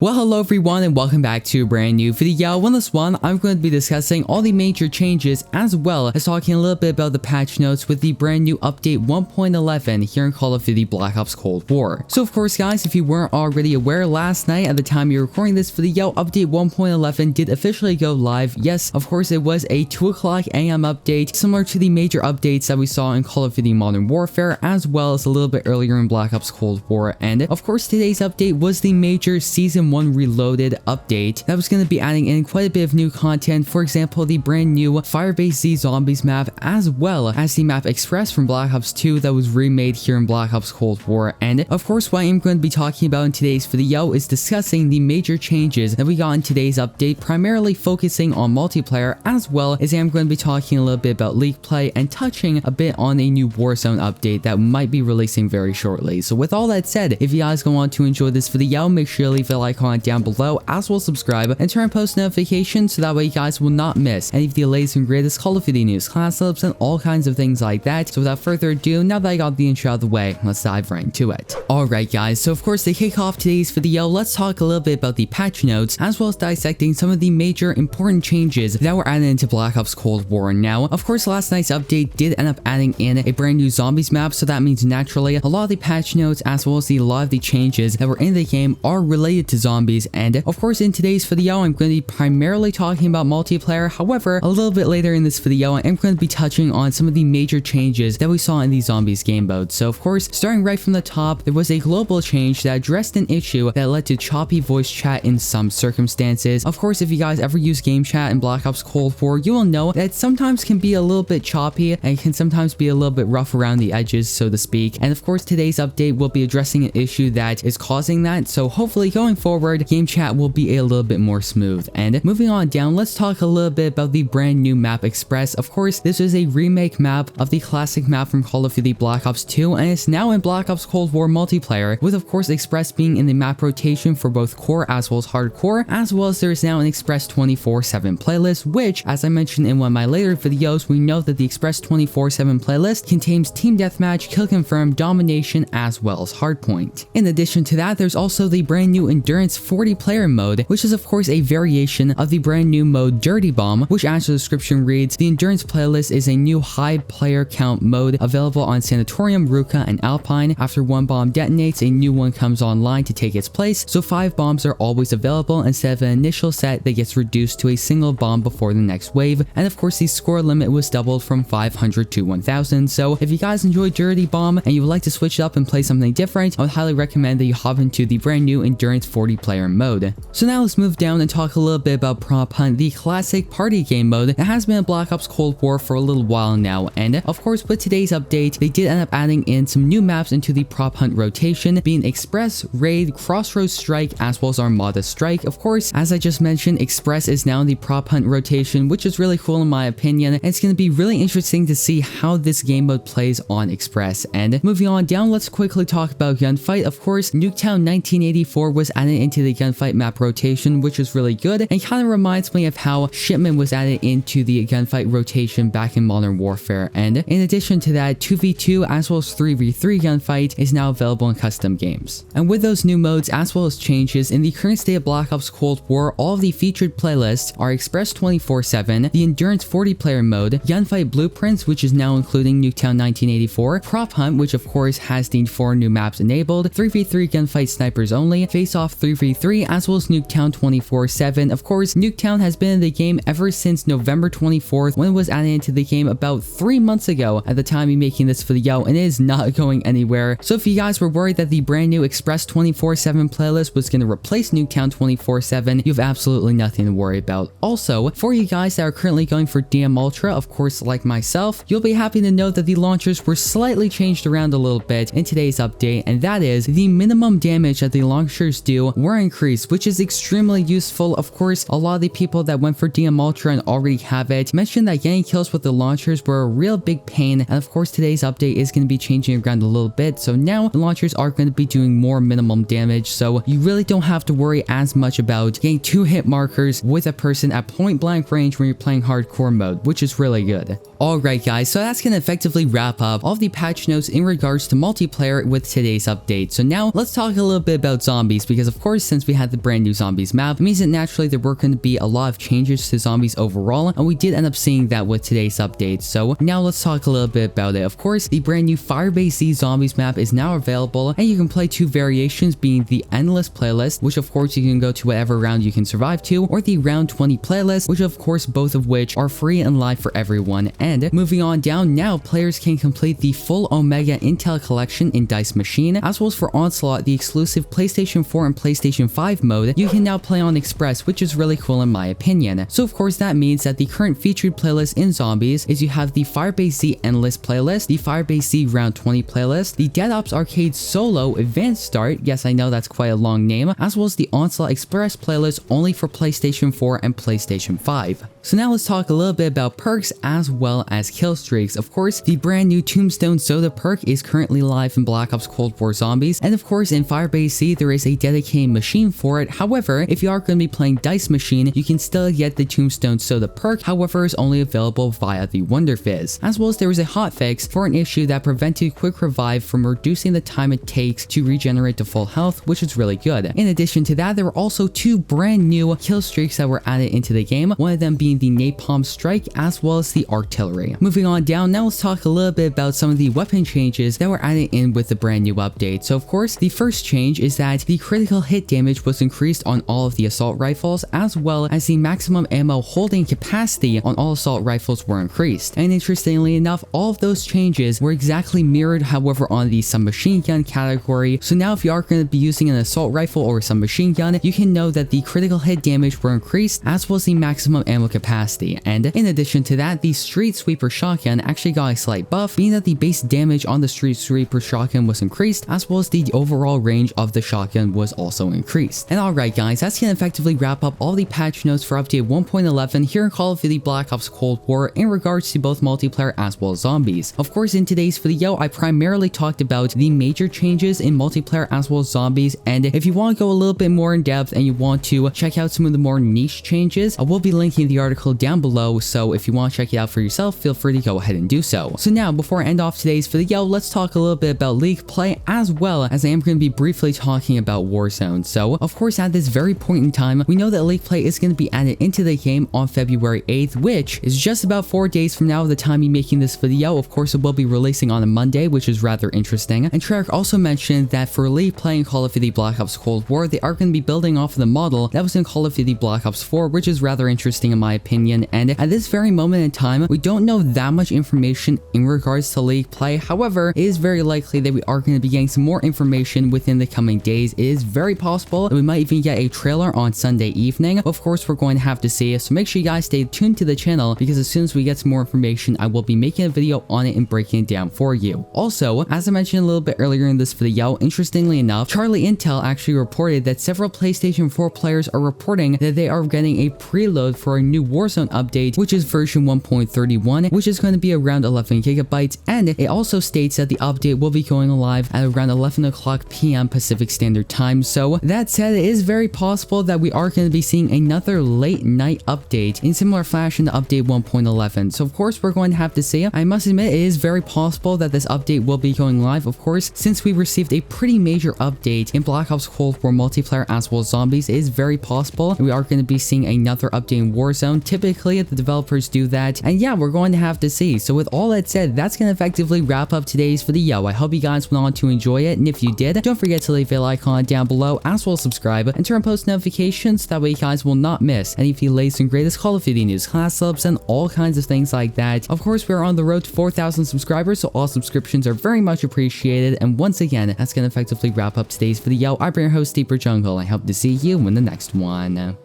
Well, hello everyone and welcome back to a brand new video. In this one, I'm going to be discussing all the major changes as well as talking a little bit about the patch notes with the brand new update 1.11 here in Call of Duty Black Ops Cold War. So of course guys, if you weren't already aware, last night at the time you're recording this video, update 1.11 did officially go live. Yes, of course it was a 2 o'clock AM update, similar to the major updates that we saw in Call of Duty Modern Warfare, as well as a little bit earlier in Black Ops Cold War. And of course today's update was the major Season 1 Reloaded update that was going to be adding in quite a bit of new content. For example, the brand new Firebase Z Zombies map, as well as the map Express from Black Ops 2 that was remade here in Black Ops Cold War. And of course, what I'm going to be talking about in today's video is discussing the major changes that we got in today's update, primarily focusing on multiplayer, as well as I'm going to be talking a little bit about League Play and touching a bit on a new Warzone update that might be releasing very shortly. So with all that said, if you guys want to enjoy this video, make sure to leave a like, comment down below, as well subscribe and turn on post notifications so that way you guys will not miss any of the latest and greatest Call of Duty news, class ups, and all kinds of things like that. So without further ado, now that I got the intro out of the way, let's dive right into it. Alright guys, so of course to kick off today's video, let's talk a little bit about the patch notes, as well as dissecting some of the major important changes that were added into Black Ops Cold War. Now, of course last night's update did end up adding in a brand new zombies map, so that means naturally a lot of the patch notes, as well as a lot of the changes that were in the game, are related to zombies. And of course in today's video I'm going to be primarily talking about multiplayer. However, a little bit later in this video I'm going to be touching on some of the major changes that we saw in the zombies game mode. So of course, starting right from the top, there was a global change that addressed an issue that led to choppy voice chat in some circumstances. Of course, if you guys ever use game chat in Black Ops Cold War, you will know that it sometimes can be a little bit choppy and can sometimes be a little bit rough around the edges, so to speak. And of course today's update will be addressing an issue that is causing that, so hopefully going forward game chat will be a little bit more smooth. And moving on down, let's talk a little bit about the brand new map Express. Of course, this is a remake map of the classic map from Call of Duty Black Ops 2, and it's now in Black Ops Cold War multiplayer, with of course Express being in the map rotation for both core as well as hardcore, as well as there is now an Express 24/7 playlist, which, as I mentioned in one of my later videos, we know that the Express 24/7 playlist contains team deathmatch, kill confirm, domination, as well as hardpoint. In addition to that, there's also the brand new Endurance 40 player mode, which is of course a variation of the brand new mode Dirty Bomb, which as the description reads, the Endurance playlist is a new high player count mode available on Sanatorium, Ruka, and Alpine. After one bomb detonates, a new one comes online to take its place, so 5 bombs are always available instead of an initial set that gets reduced to a single bomb before the next wave. And of course the score limit was doubled from 500 to 1000, so if you guys enjoy Dirty Bomb and you would like to switch it up and play something different, I would highly recommend that you hop into the brand new Endurance 40 player mode. So now let's move down and talk a little bit about Prop Hunt, the classic party game mode that has been in Black Ops Cold War for a little while now. And of course with today's update, they did end up adding in some new maps into the Prop Hunt rotation, being Express, Raid, Crossroads Strike, as well as Armada Strike. Of course, as I just mentioned, Express is now in the Prop Hunt rotation, which is really cool in my opinion, and it's going to be really interesting to see how this game mode plays on Express. And moving on down, let's quickly talk about Gunfight. Of course, Nuketown 1984 was added into the Gunfight map rotation, which is really good, and kind of reminds me of how Shipment was added into the Gunfight rotation back in Modern Warfare. And in addition to that, 2v2 as well as 3v3 Gunfight is now available in custom games. And with those new modes as well as changes in the current state of Black Ops Cold War, all of the featured playlists are Express 24/7, the Endurance 40 player mode, Gunfight Blueprints, which is now including Nuketown 1984, Prop Hunt, which of course has the 4 new maps enabled, 3v3 Gunfight Snipers Only, Face Off 3v3, as well as Nuketown 24/7. Of course, Nuketown has been in the game ever since November 24th, when it was added into the game about 3 months ago at the time of making this video, and it is not going anywhere. So if you guys were worried that the brand new Express 24/7 playlist was going to replace Nuketown 24/7, you have absolutely nothing to worry about. Also, for you guys that are currently going for DM Ultra, of course like myself, you'll be happy to know that the launchers were slightly changed around a little bit in today's update, and that is the minimum damage that the launchers do were increased, which is extremely useful. Of course, a lot of the people that went for DM Ultra and already have it mentioned that getting kills with the launchers were a real big pain, and of course today's update is going to be changing around a little bit, so now the launchers are going to be doing more minimum damage, so you really don't have to worry as much about getting 2 hit markers with a person at point blank range when you're playing hardcore mode, which is really good. Alright guys, so that's going to effectively wrap up all of the patch notes in regards to multiplayer with today's update. So now let's talk a little bit about zombies, because of course course, since we had the brand new zombies map, it means that naturally there were going to be a lot of changes to zombies overall, and we did end up seeing that with today's update. So now let's talk a little bit about it. Of course, the brand new Firebase Z zombies map is now available, and you can play two variations, being the endless playlist, which of course you can go to whatever round you can survive to, or the round 20 playlist, which of course both of which are free and live for everyone. And moving on down, now players can complete the full Omega Intel collection in Dice Machine, as well as for Onslaught, the exclusive PlayStation 4 and PlayStation 5 mode you can now play on Express, which is really cool in my opinion. So of course that means that the current featured playlist in Zombies is you have the Firebase Z Endless playlist, the Firebase Z Round 20 playlist, the Dead Ops Arcade Solo Advanced Start, yes I know that's quite a long name, as well as the Onslaught Express playlist only for PlayStation 4 and PlayStation 5. So now let's talk a little bit about perks as well as kill streaks. Of course, the brand new Tombstone Soda perk is currently live in Black Ops Cold War Zombies, and of course in Firebase Z there is a dedicated machine for it. However, if you are going to be playing Dice Machine, you can still get the Tombstone Soda perk, however is only available via the Wonder Fizz. As well as there was a hotfix for an issue that prevented quick revive from reducing the time it takes to regenerate to full health, which is really good. In addition to that, there were also two brand new kill streaks that were added into the game, one of them being the Napalm Strike as well as the Artillery. Moving on down, now let's talk a little bit about some of the weapon changes that were added in with the brand new update. So of course, the first change is that the critical hit damage was increased on all of the assault rifles, as well as the maximum ammo holding capacity on all assault rifles were increased. And interestingly enough, all of those changes were exactly mirrored, however, on the submachine gun category. So now if you are going to be using an assault rifle or a submachine gun, you can know that the critical hit damage were increased, as well as the maximum ammo capacity. And in addition to that, the Street Sweeper shotgun actually got a slight buff, being that the base damage on the Street Sweeper shotgun was increased, as well as the overall range of the shotgun was also increased. And alright guys, that's gonna effectively wrap up all the patch notes for update 1.11 here in Call of Duty Black Ops Cold War in regards to both multiplayer as well as zombies. Of course, in today's video, I primarily talked about the major changes in multiplayer as well as zombies, and if you want to go a little bit more in depth and you want to check out some of the more niche changes, I will be linking the article down below, so if you want to check it out for yourself, feel free to go ahead and do so. So now, before I end off today's video, let's talk a little bit about League play, as well as I am going to be briefly talking about Warzone. So of course, at this very point in time, we know that League play is going to be added into the game on February 8th, which is just about 4 days from now, the time me making this video. Of course, it will be releasing on a Monday, which is rather interesting. And Treyarch also mentioned that for League playing Call of Duty Black Ops Cold War, they are going to be building off of the model that was in Call of Duty Black Ops 4, which is rather interesting in my opinion. And at this very moment in time, we don't know that much information in regards to League play. However, it is very likely that we are going to be getting some more information within the coming days. It is very possible that we might even get a trailer on Sunday evening. Of course, we're going to have to see, so make sure you guys stay tuned to the channel, because as soon as we get some more information, I will be making a video on it and breaking it down for you. Also, as I mentioned a little bit earlier in this video, interestingly enough, Charlie Intel actually reported that several PlayStation 4 players are reporting that they are getting a preload for a new Warzone update, which is version 1.31, which is going to be around 11 gigabytes, and it also states that the update will be going live at around 11 o'clock p.m. Pacific Standard Time. So that said, it is very possible that we are going to be seeing another late night update in similar fashion to update 1.11. So of course, we're going to have to see. I must admit, it is very possible that this update will be going live, of course, since we received a pretty major update in Black Ops Cold War multiplayer as well as zombies. It is very possible we are going to be seeing another update in Warzone. Typically, the developers do that, and yeah, we're going to have to see. So with all that said, that's going to effectively wrap up today's video. I hope you guys went on to enjoy it, and if you did, don't forget to leave a like on down below, as well as subscribe and turn on post notifications, that way you guys will not miss any of the latest and greatest Call of Duty news, class subs, and all kinds of things like that. Of course, we're on the road to 4,000 subscribers, so all subscriptions are very much appreciated. And once again, that's going to effectively wrap up today's video. I've been your host, Deeper Jungle. I hope to see you in the next one.